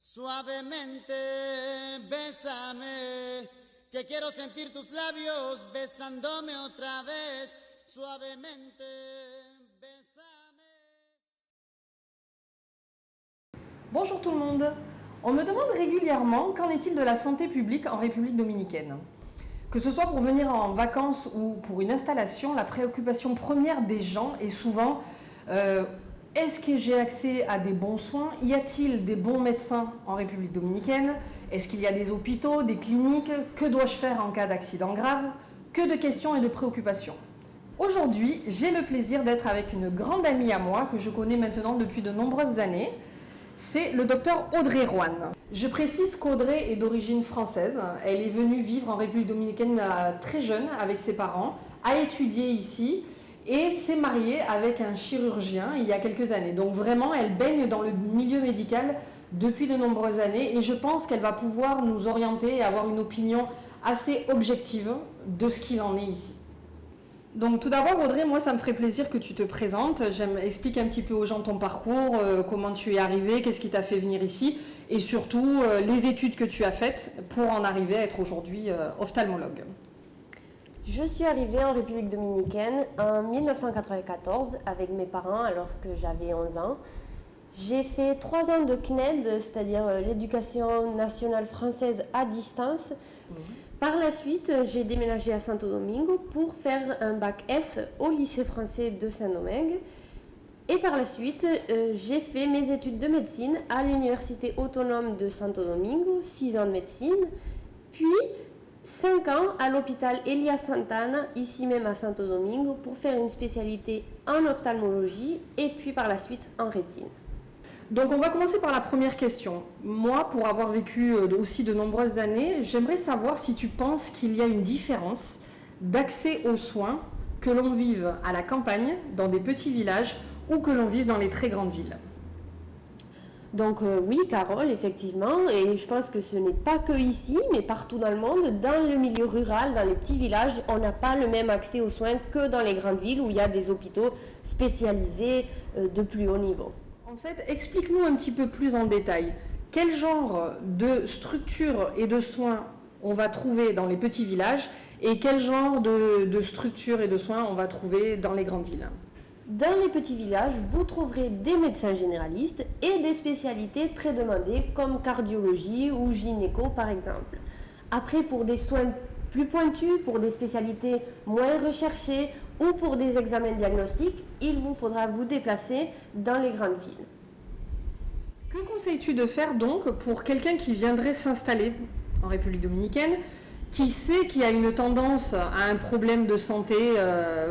Suavemente, bésame, que quiero sentir tus labios besándome otra vez. Suavemente, bésame. Bonjour tout le monde. On me demande régulièrement qu'en est-il de la santé publique en République dominicaine. Que ce soit pour venir en vacances ou pour une installation, la préoccupation première des gens est souvent est-ce que j'ai accès à des bons soins? Y a-t-il des bons médecins en République dominicaine? Est-ce qu'il y a des hôpitaux, des cliniques? Que dois-je faire en cas d'accident grave? Que de questions et de préoccupations. Aujourd'hui, j'ai le plaisir d'être avec une grande amie à moi que je connais maintenant depuis de nombreuses années. C'est le docteur Audrey Roanne. Je précise qu'Audrey est d'origine française. Elle est venue vivre en République dominicaine très jeune avec ses parents, a étudié ici et s'est mariée avec un chirurgien il y a quelques années. Donc vraiment, elle baigne dans le milieu médical depuis de nombreuses années et je pense qu'elle va pouvoir nous orienter et avoir une opinion assez objective de ce qu'il en est ici. Donc tout d'abord Audrey, moi ça me ferait plaisir que tu te présentes, explique un petit peu aux gens ton parcours, comment tu es arrivée, qu'est-ce qui t'a fait venir ici et surtout les études que tu as faites pour en arriver à être aujourd'hui ophtalmologue. Je suis arrivée en République dominicaine en 1994 avec mes parents alors que j'avais 11 ans. J'ai fait 3 ans de CNED, c'est-à-dire l'éducation nationale française à distance. Par la suite, j'ai déménagé à Santo Domingo pour faire un bac S au lycée français de Saint-Domingue. Et par la suite, j'ai fait mes études de médecine à l'université autonome de Santo Domingo, 6 ans de médecine, puis 5 ans à l'hôpital Elias Santana, ici même à Santo Domingo, pour faire une spécialité en ophtalmologie et puis par la suite en rétine. Donc on va commencer par la première question. Moi, pour avoir vécu aussi de nombreuses années, j'aimerais savoir si tu penses qu'il y a une différence d'accès aux soins que l'on vive à la campagne, dans des petits villages, ou que l'on vive dans les très grandes villes. Donc oui, Carole, effectivement, et je pense que ce n'est pas que ici, mais partout dans le monde, dans le milieu rural, dans les petits villages, on n'a pas le même accès aux soins que dans les grandes villes où il y a des hôpitaux spécialisés de plus haut niveau. En fait, explique-nous un petit peu plus en détail quel genre de structure et de soins on va trouver dans les petits villages et quel genre de structure et de soins on va trouver dans les grandes villes. Dans les petits villages, vous trouverez des médecins généralistes et des spécialités très demandées comme cardiologie ou gynéco par exemple. Après, pour des soins plus pointus, pour des spécialités moins recherchées ou pour des examens diagnostiques, il vous faudra vous déplacer dans les grandes villes. Que conseilles-tu de faire donc pour quelqu'un qui viendrait s'installer en République dominicaine, qui sait qu'il y a une tendance à un problème de santé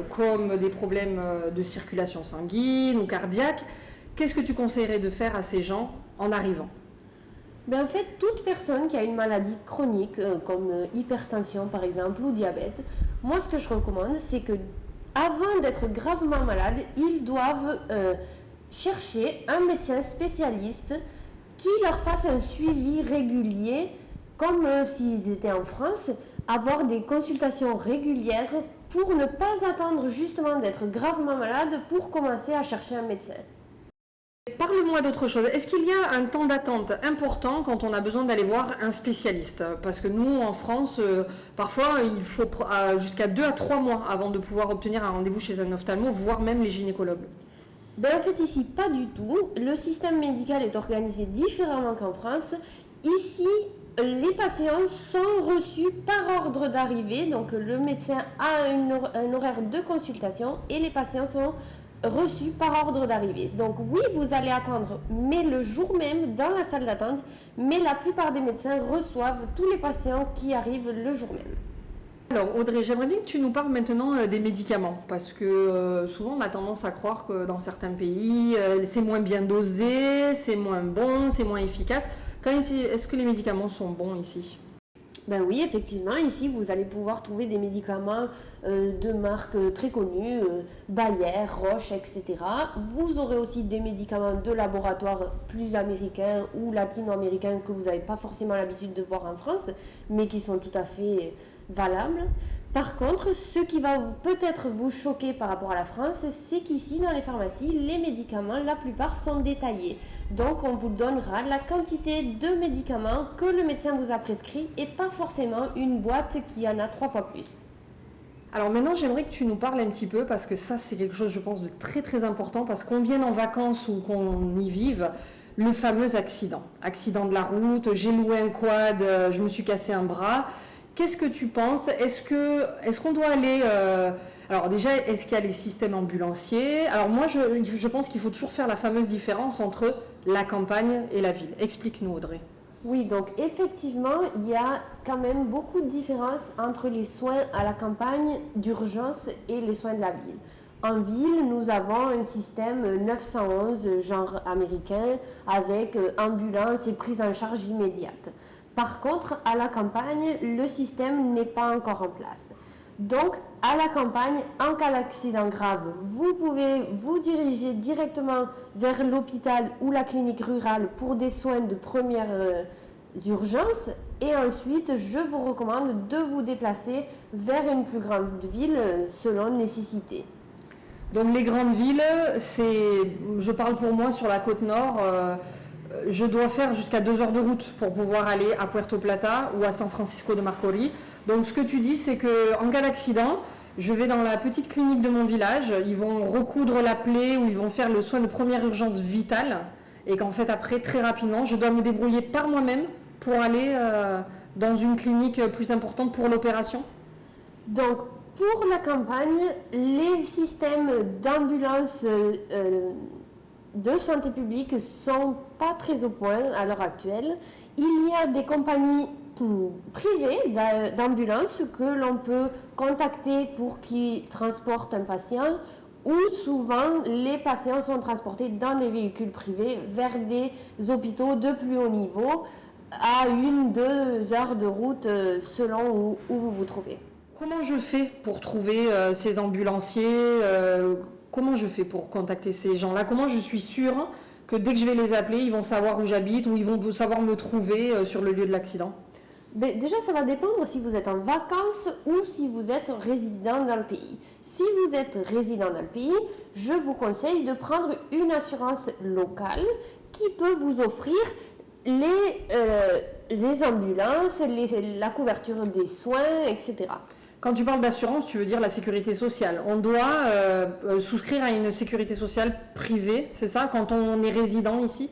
comme des problèmes de circulation sanguine ou cardiaque? Qu'est-ce que tu conseillerais de faire à ces gens en arrivant? En fait, toute personne qui a une maladie chronique, comme hypertension par exemple ou diabète, moi ce que je recommande, c'est que avant d'être gravement malade, ils doivent chercher un médecin spécialiste qui leur fasse un suivi régulier, comme s'ils étaient en France, avoir des consultations régulières pour ne pas attendre justement d'être gravement malade pour commencer à chercher un médecin. Parle-moi d'autre chose. Est-ce qu'il y a un temps d'attente important quand on a besoin d'aller voir un spécialiste? Parce que nous, en France, parfois, il faut jusqu'à 2 à 3 mois avant de pouvoir obtenir un rendez-vous chez un ophtalmo, voire même les gynécologues. En fait, ici, pas du tout. Le système médical est organisé différemment qu'en France. Ici, les patients sont reçus par ordre d'arrivée. Donc, le médecin a un horaire de consultation et les patients sont reçus par ordre d'arrivée. Donc oui, vous allez attendre, mais le jour même dans la salle d'attente, mais la plupart des médecins reçoivent tous les patients qui arrivent le jour même. Alors Audrey, j'aimerais bien que tu nous parles maintenant des médicaments, parce que souvent on a tendance à croire que dans certains pays, c'est moins bien dosé, c'est moins bon, c'est moins efficace. Est-ce que les médicaments sont bons ici ? Oui, effectivement, ici vous allez pouvoir trouver des médicaments de marques très connues, Bayer, Roche, etc. Vous aurez aussi des médicaments de laboratoire plus américains ou latino-américains que vous n'avez pas forcément l'habitude de voir en France, mais qui sont tout à fait valables. Par contre, ce qui va peut-être vous choquer par rapport à la France, c'est qu'ici, dans les pharmacies, les médicaments, la plupart sont détaillés. Donc, on vous donnera la quantité de médicaments que le médecin vous a prescrit et pas forcément une boîte qui en a 3 fois plus. Alors maintenant, j'aimerais que tu nous parles un petit peu, parce que ça, c'est quelque chose, je pense, de très très important, parce qu'on vienne en vacances ou qu'on y vive, le fameux accident. Accident de la route, j'ai loué un quad, je me suis cassé un bras. Qu'est-ce que tu penses? Est-ce qu'on doit aller... Alors déjà, est-ce qu'il y a les systèmes ambulanciers? Alors moi, je pense qu'il faut toujours faire la fameuse différence entre la campagne et la ville. Explique-nous, Audrey. Oui, donc effectivement, il y a quand même beaucoup de différences entre les soins à la campagne d'urgence et les soins de la ville. En ville, nous avons un système 911 genre américain avec ambulance et prise en charge immédiate. Par contre, à la campagne, le système n'est pas encore en place. Donc, à la campagne, en cas d'accident grave, vous pouvez vous diriger directement vers l'hôpital ou la clinique rurale pour des soins de première urgence. Et ensuite, je vous recommande de vous déplacer vers une plus grande ville selon nécessité. Donc les grandes villes, je parle pour moi sur la côte nord, je dois faire jusqu'à 2 heures de route pour pouvoir aller à Puerto Plata ou à San Francisco de Marcory. Donc ce que tu dis, c'est qu'en cas d'accident, je vais dans la petite clinique de mon village, ils vont recoudre la plaie ou ils vont faire le soin de première urgence vitale et qu'en fait après, très rapidement, je dois me débrouiller par moi-même pour aller dans une clinique plus importante pour l'opération. Donc pour la campagne, les systèmes d'ambulance de santé publique sont pas très au point à l'heure actuelle. Il y a des compagnies privées d'ambulance que l'on peut contacter pour qu'ils transportent un patient, ou souvent les patients sont transportés dans des véhicules privés vers des hôpitaux de plus haut niveau à 1-2 heures de route selon où vous vous trouvez. Comment je fais pour trouver ces ambulanciers Comment je fais pour contacter ces gens-là? Comment je suis sûre que dès que je vais les appeler, ils vont savoir où j'habite ou ils vont savoir me trouver sur le lieu de l'accident? Déjà, ça va dépendre si vous êtes en vacances ou si vous êtes résident dans le pays. Si vous êtes résident dans le pays, je vous conseille de prendre une assurance locale qui peut vous offrir les ambulances, la couverture des soins, etc. Quand tu parles d'assurance, tu veux dire la sécurité sociale. On doit souscrire à une sécurité sociale privée, c'est ça, quand on est résident ici?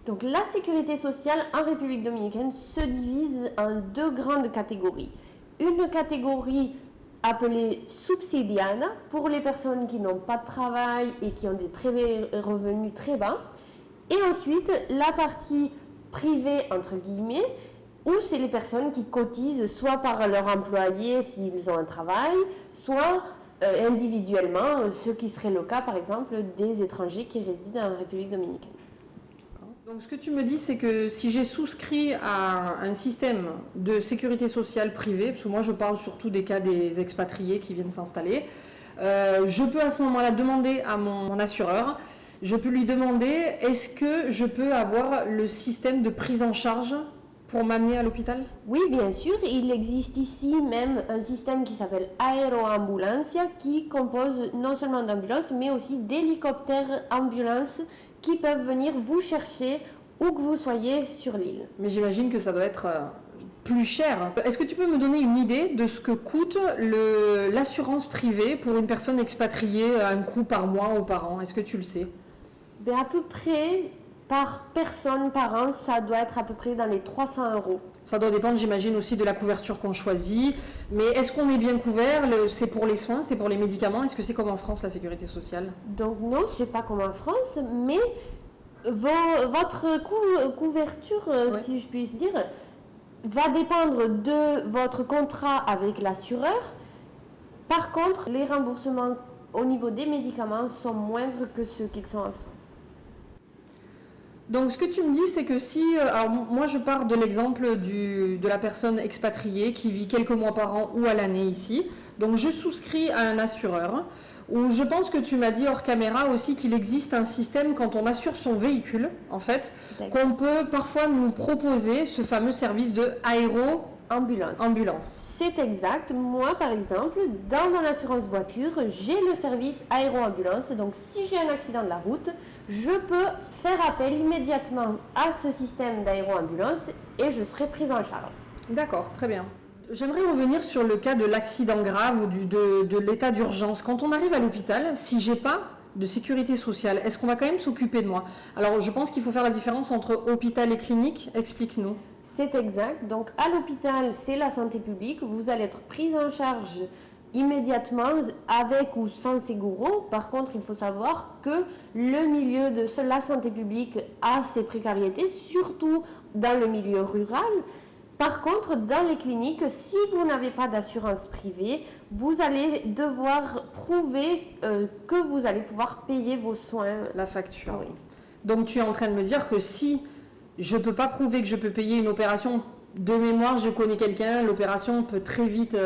Donc la sécurité sociale en République dominicaine se divise en 2 grandes catégories. Une catégorie appelée subsidiana pour les personnes qui n'ont pas de travail et qui ont des revenus très bas. Et ensuite la partie privée entre guillemets, où c'est les personnes qui cotisent soit par leur employé s'ils ont un travail, soit individuellement, ce qui serait le cas par exemple des étrangers qui résident en République dominicaine. Donc ce que tu me dis, c'est que si j'ai souscrit à un système de sécurité sociale privée, parce que moi je parle surtout des cas des expatriés qui viennent s'installer, je peux à ce moment-là demander à mon assureur, je peux lui demander est-ce que je peux avoir le système de prise en charge pour m'amener à l'hôpital? Oui, bien sûr. Il existe ici même un système qui s'appelle Aeroambulancia qui compose non seulement d'ambulances mais aussi d'hélicoptères ambulances qui peuvent venir vous chercher où que vous soyez sur l'île. Mais j'imagine que ça doit être plus cher. Est-ce que tu peux me donner une idée de ce que coûte l'assurance privée pour une personne expatriée, un coût par mois ou par an? Est-ce que tu le sais? À peu près... Par personne, par an, ça doit être à peu près dans les 300 €. Ça doit dépendre, j'imagine, aussi de la couverture qu'on choisit. Mais est-ce qu'on est bien couvert? C'est pour les soins, c'est pour les médicaments? Est-ce que c'est comme en France, la sécurité sociale? Donc non, c'est pas comme en France, mais votre couverture, si je puis dire, va dépendre de votre contrat avec l'assureur. Par contre, les remboursements au niveau des médicaments sont moindres que ceux qu'ils sont en France. Donc ce que tu me dis, c'est que si, alors moi je pars de l'exemple de la personne expatriée qui vit quelques mois par an ou à l'année ici, donc je souscris à un assureur, où je pense que tu m'as dit hors caméra aussi qu'il existe un système quand on assure son véhicule, en fait, qu'on peut parfois nous proposer ce fameux service de aéroambulance. ambulance. Ambulance. C'est exact. Moi, par exemple, dans mon assurance voiture, j'ai le service aéroambulance. Donc, si j'ai un accident de la route, je peux faire appel immédiatement à ce système d'aéroambulance et je serai prise en charge. D'accord, très bien. J'aimerais revenir sur le cas de l'accident grave ou de l'état d'urgence. Quand on arrive à l'hôpital, si j'ai pas de sécurité sociale, est-ce qu'on va quand même s'occuper de moi? Alors, je pense qu'il faut faire la différence entre hôpital et clinique. Explique-nous. C'est exact. Donc, à l'hôpital, c'est la santé publique. Vous allez être prise en charge immédiatement avec ou sans Seguro. Par contre, il faut savoir que le milieu de la santé publique a ses précarités, surtout dans le milieu rural. Par contre, dans les cliniques, si vous n'avez pas d'assurance privée, vous allez devoir prouver que vous allez pouvoir payer vos soins. La facture. Oui. Donc, tu es en train de me dire que si je ne peux pas prouver que je peux payer une opération, de mémoire, je connais quelqu'un, l'opération peut très vite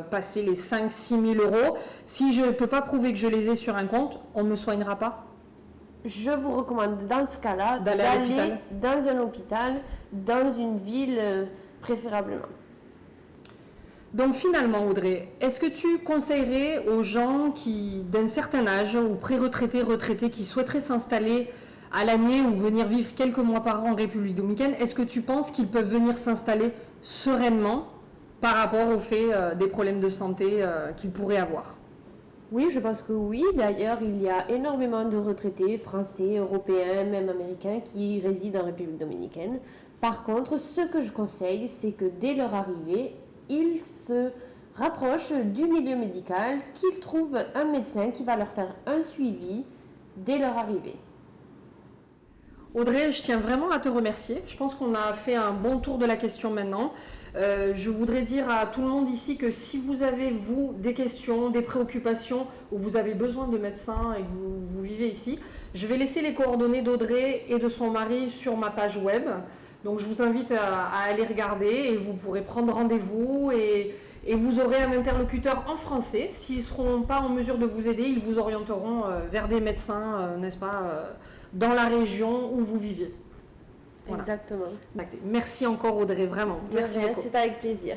passer les 5-6 000 euros. Si je ne peux pas prouver que je les ai sur un compte, on ne me soignera pas? Je vous recommande dans ce cas-là D'aller à l'hôpital. dans un hôpital, dans une ville préférablement. Donc finalement, Audrey, est-ce que tu conseillerais aux gens qui, d'un certain âge, ou pré-retraités, retraités, qui souhaiteraient s'installer à l'année ou venir vivre quelques mois par an en République dominicaine, est-ce que tu penses qu'ils peuvent venir s'installer sereinement par rapport au fait des problèmes de santé qu'ils pourraient avoir? Oui, je pense que oui. D'ailleurs, il y a énormément de retraités français, européens, même américains qui résident en République dominicaine. Par contre, ce que je conseille, c'est que dès leur arrivée, ils se rapprochent du milieu médical, qu'ils trouvent un médecin qui va leur faire un suivi dès leur arrivée. Audrey, je tiens vraiment à te remercier. Je pense qu'on a fait un bon tour de la question maintenant. Je voudrais dire à tout le monde ici que si vous avez, vous, des questions, des préoccupations, ou vous avez besoin de médecins et que vous vivez ici, je vais laisser les coordonnées d'Audrey et de son mari sur ma page web. Donc je vous invite à aller regarder et vous pourrez prendre rendez-vous et vous aurez un interlocuteur en français. S'ils ne seront pas en mesure de vous aider, ils vous orienteront vers des médecins, n'est-ce pas, dans la région où vous vivez. Voilà. Exactement. Merci encore Audrey, vraiment. Merci beaucoup. C'est avec plaisir.